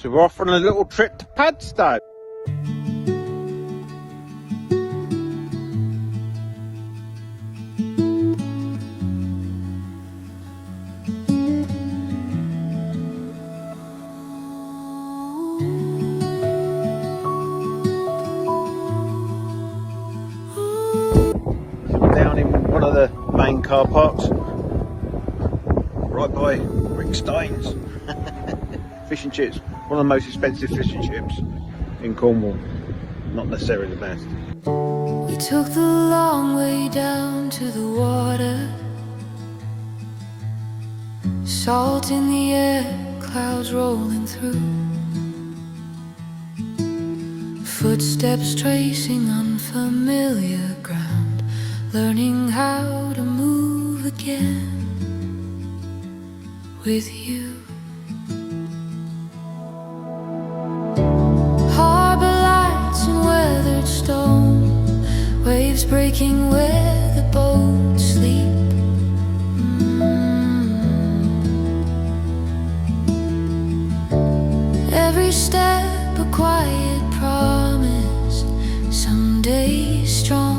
So we're off on a little trip to Padstow. So we're down in one of the main car parks, right by Rick Stein's. Fish and chips, one of the most expensive fish and chips in Cornwall. Not necessarily the best. We took the long way down to the water. Salt in the air, clouds rolling through. Footsteps tracing unfamiliar ground, learning how to move again with you. Stone, waves breaking where the boats sleep. Every step a quiet promise, someday strong.